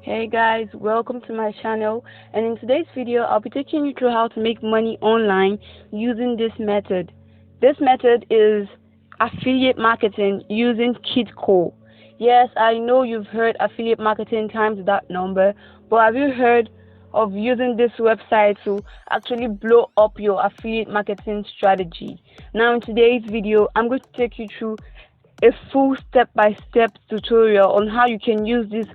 Hey guys, welcome to my channel, and in today's video I'll be taking you through how to make money online using this method. This method is affiliate marketing using KITCO. Yes, I know you've heard affiliate marketing times that number, but have you heard of using this website to actually blow up your affiliate marketing strategy? Now in today's video I'm going to take you through a full step-by-step tutorial on how you can use this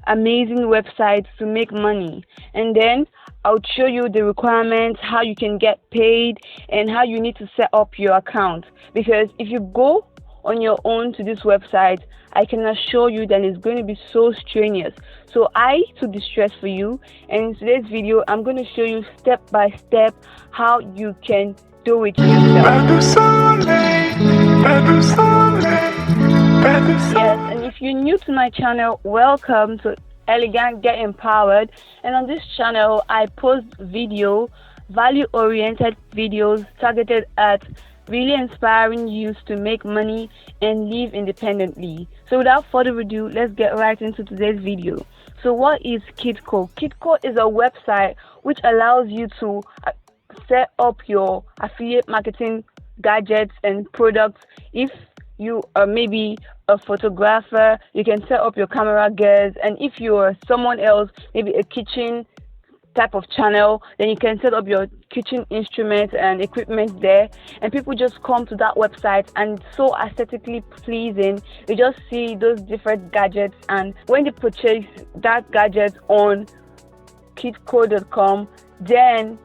amazing websites to make money, and then I'll show you the requirements, how you can get paid, and how you need to set up your account. Because if you go on your own to this website, I can assure you that it's going to be so strenuous. So I took the stress for you, and in today's video I'm going to show you step by step how you can do it yourself. Yes, and if you're new to my channel, welcome to Elegant Get Empowered. And on this channel I post value-oriented videos targeted at really inspiring youth to make money and live independently. So without further ado, let's get right into today's video. So what is KITCO? KITCO is a website which allows you to set up your affiliate marketing gadgets and products. If you are maybe a photographer, you can set up your camera gears, and if you are someone else, maybe a kitchen type of channel, then you can set up your kitchen instruments and equipment there, and people just come to that website and it's so aesthetically pleasing. You just see those different gadgets, and when they purchase that gadget on kitco.com, then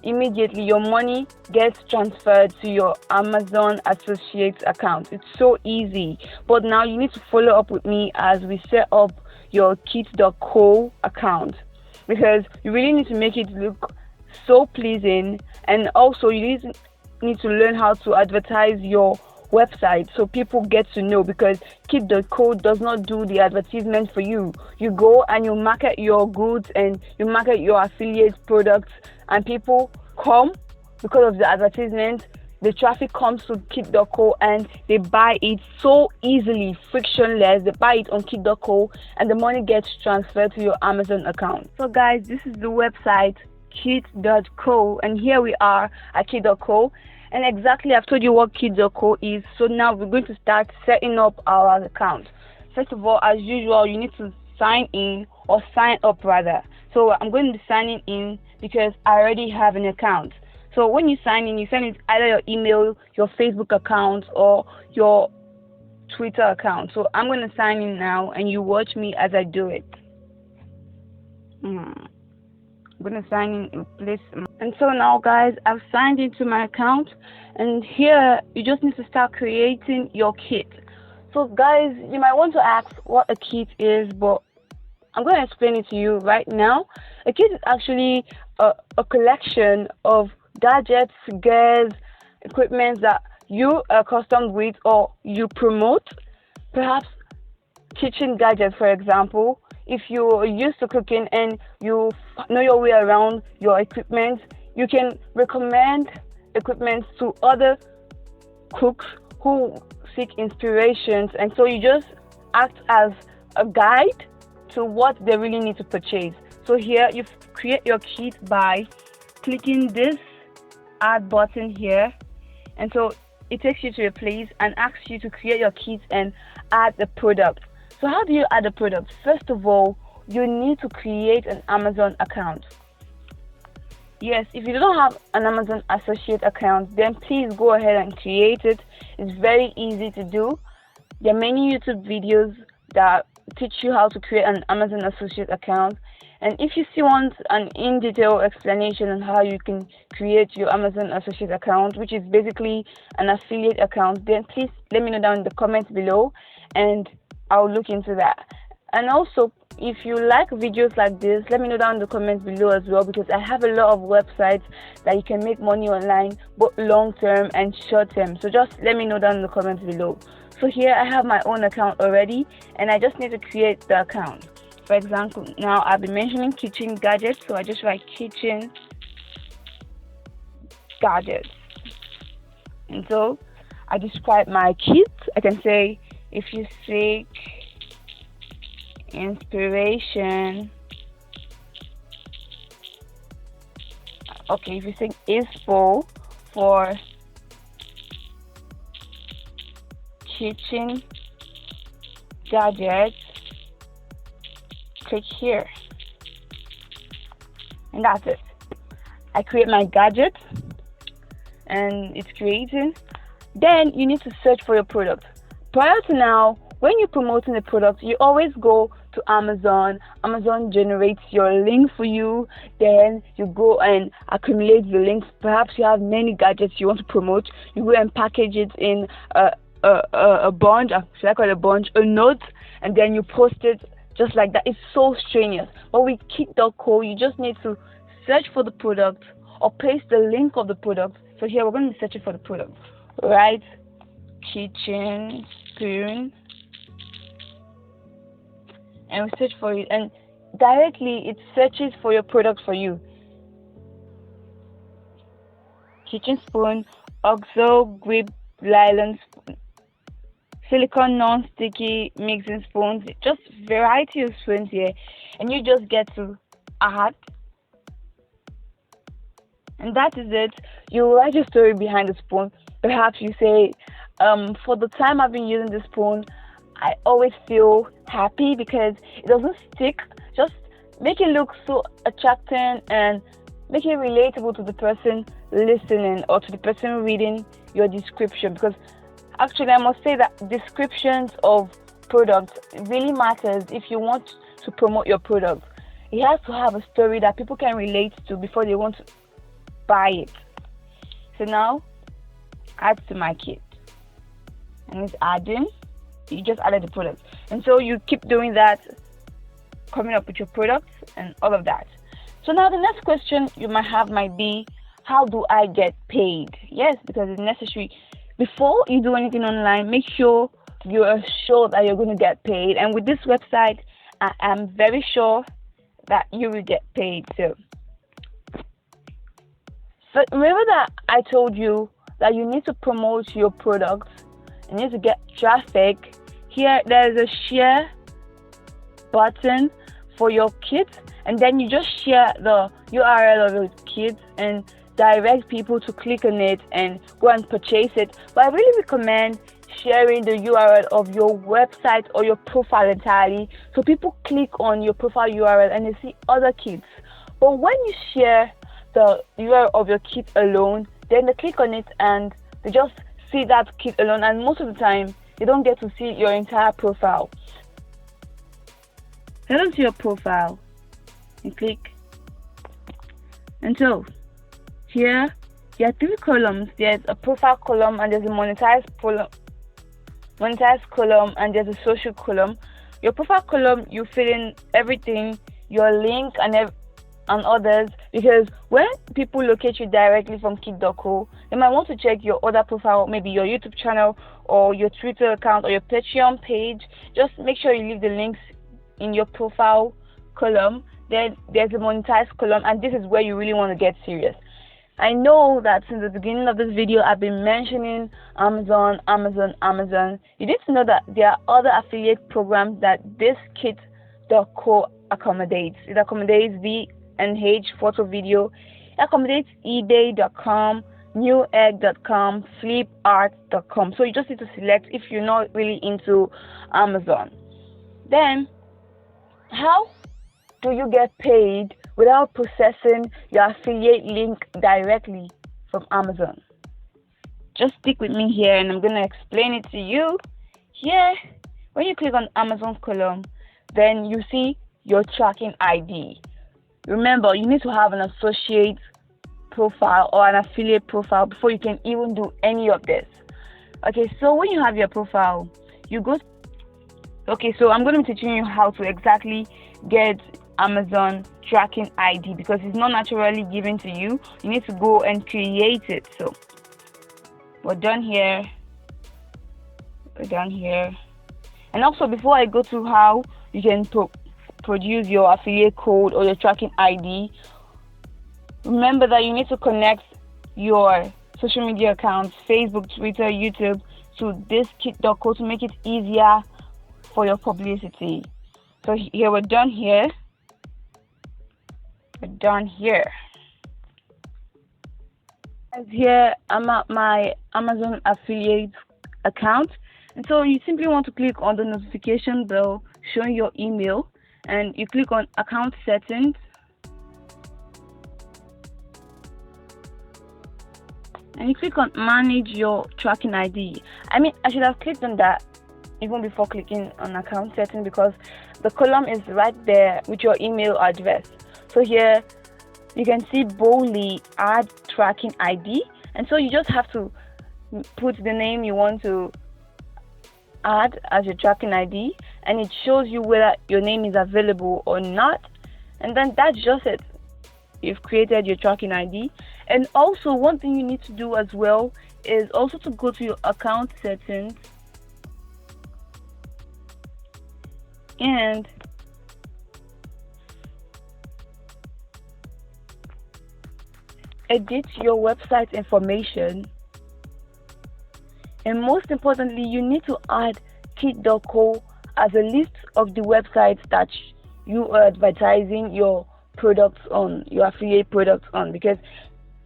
immediately your money gets transferred to your Amazon Associates account. It's so easy, but now you need to follow up with me as we set up your KITCO account, because you really need to make it look so pleasing, and also you need to learn how to advertise your website so people get to know, because KITCO does not do the advertisement for you. You go and you market your goods and you market your affiliate products, and people come because of the advertisement. The traffic comes to KITCO and they buy it so easily, frictionless. They buy it on KITCO and the money gets transferred to your Amazon account. So guys, this is the website KIT.co, and here we are at KITCO. And exactly, I've told you what KITCO is. So now we're going to start setting up our account. First of all, as usual, you need to sign in, or sign up rather. So I'm going to be signing in because I already have an account. So when you sign in, you send it either your email, your Facebook account, or your Twitter account. So I'm going to sign in now, and you watch me as I do it. I'm going to sign in place. And so now guys, I've signed into my account, and here you just need to start creating your kit. So guys, you might want to ask what a kit is, but I'm going to explain it to you right now. A kit is actually a collection of gadgets, gears, equipment that you are accustomed with or you promote. Perhaps kitchen gadgets, for example. If you're used to cooking and you know your way around your equipment, you can recommend equipment to other cooks who seek inspirations, and so you just act as a guide to what they really need to purchase. So here you create your kit by clicking this add button here, and so it takes you to a place and asks you to create your kit and add the product. So how do you add a product? First of all, you need to create an Amazon account. Yes, if you don't have an Amazon Associate account, then please go ahead and create it. It's very easy to do. There are many YouTube videos that teach you how to create an Amazon Associate account. And if you still want an in-detail explanation on how you can create your Amazon Associate account, which is basically an affiliate account, then please let me know down in the comments below, and I'll look into that. And also, if you like videos like this, let me know down in the comments below as well, because I have a lot of websites that you can make money online, both long term and short term. So just let me know down in the comments below. So here I have my own account already, and I just need to create the account. For example, now I've been mentioning kitchen gadgets, so I just write kitchen gadgets, and so I describe my kit. I can say, if you seek inspiration. Okay, if you say ISPO for kitchen gadgets, click here, and that's it. I create my gadget and it's creating. Then you need to search for your product. Prior to now, when you're promoting the product, you always go to Amazon. Amazon generates your link for you. Then you go and accumulate the links. Perhaps you have many gadgets you want to promote. You go and package it in a bunch. Should I call it a bunch? A note, and then you post it just like that. It's so strenuous. But with KITCO, you just need to search for the product or paste the link of the product. So here we're going to be searching for the product. Right? Kitchen spoon. And we search for it, and directly it searches for your product for you. Kitchen spoon, OXO grip nylon spoon, silicone non-sticky mixing spoons, just variety of spoons here, and you just get to add, and that is it. You write your story behind the spoon. Perhaps you say, for the time I've been using this spoon, I always feel happy because it doesn't stick. Just make it look so attractive and make it relatable to the person listening or to the person reading your description. Because actually, I must say that descriptions of products really matters if you want to promote your product. It has to have a story that people can relate to before they want to buy it. So now, add to my kit, and it's adding. You just added the product, and so you keep doing that, coming up with your products and all of that. So now the next question you might be, how do I get paid? Yes, because it's necessary. Before you do anything online, make sure you are sure that you're going to get paid, and with this website I am very sure that you will get paid. So remember that I told you that you need to promote your products. You need to get traffic. Here there's a share button for your kit, and then you just share the URL of your kit and direct people to click on it and go and purchase it. But I really recommend sharing the URL of your website or your profile entirely, so people click on your profile URL and they see other kits. But when you share the URL of your kit alone, then they click on it and they just see that kit alone, and most of the time you don't get to see your entire profile. Head on to your profile and click, and so here there are three columns. There's a profile column, and there's a monetized column, and there's a social column. Your profile column, you fill in everything, your link and others, because when people locate you directly from KITCO, they might want to check your other profile, maybe your YouTube channel or your Twitter account or your Patreon page. Just make sure you leave the links in your profile column. Then there's a monetized column, and this is where you really want to get serious. I know that since the beginning of this video I've been mentioning Amazon. You need to know that there are other affiliate programs that this KITCO accommodates. It accommodates VNH photo video. It accommodates eBay.com, Newegg.com, Flipart.com. So you just need to select if you're not really into Amazon. Then, how do you get paid without processing your affiliate link directly from Amazon? Just stick with me here and I'm going to explain it to you. Here, when you click on Amazon column, then you see your tracking ID. Remember, you need to have an associate profile or an affiliate profile before you can even do any of this. Okay, so when you have your profile, you go. Okay, so I'm going to be teaching you how to exactly get Amazon tracking ID, because it's not naturally given to you. You need to go and create it. So we're done here. And also, before I go to how you can produce your affiliate code or your tracking ID, remember that you need to connect your social media accounts, Facebook, Twitter, YouTube, to this KITCO to make it easier for your publicity. So here we're done here. We're done here. And here I'm at my Amazon affiliate account. And so you simply want to click on the notification bell showing your email, and you click on account settings, and you click on manage your tracking ID. I mean, I should have clicked on that even before clicking on account settings, because the column is right there with your email address. So here you can see boldly add tracking ID, and so you just have to put the name you want to add as your tracking ID, and it shows you whether your name is available or not, and then that's just it. You've created your tracking ID. And also, one thing you need to do as well is also to go to your account settings and edit your website information. And most importantly, you need to add KITCO as a list of the websites that you are advertising your products on, your affiliate products on, because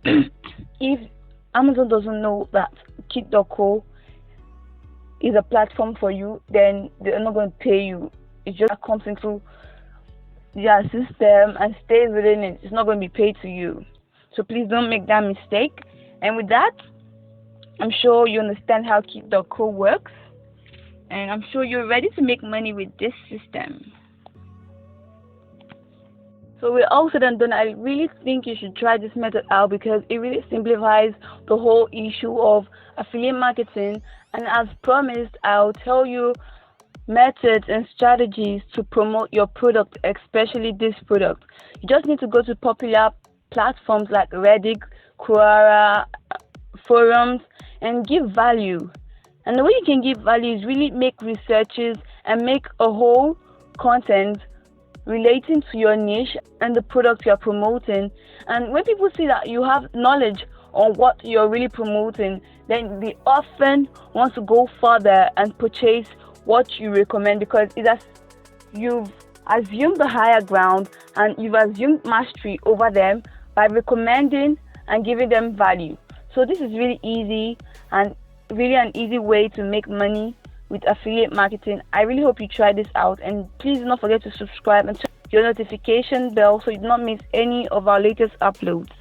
if Amazon doesn't know that KITCO is a platform for you, then they're not going to pay you. It just comes into their system and stays within it. It's not going to be paid to you. So please don't make that mistake. And with that, I'm sure you understand how KITCO works, and I'm sure you're ready to make money with this system. So we're all said and done. I really think you should try this method out, because it really simplifies the whole issue of affiliate marketing. And as promised, I'll tell you methods and strategies to promote your product, especially this product. You just need to go to popular platforms like Reddit, Quora, forums, and give value. And the way you can give value is really make researches and make a whole content relating to your niche and the product you're promoting. And when people see that you have knowledge on what you're really promoting, then they often want to go further and purchase what you recommend, because it's as you've assumed the higher ground and you've assumed mastery over them by recommending and giving them value. So this is really easy, and really an easy way to make money with affiliate marketing. I really hope you try this out, and please do not forget to subscribe and turn your notification bell so you do not miss any of our latest uploads.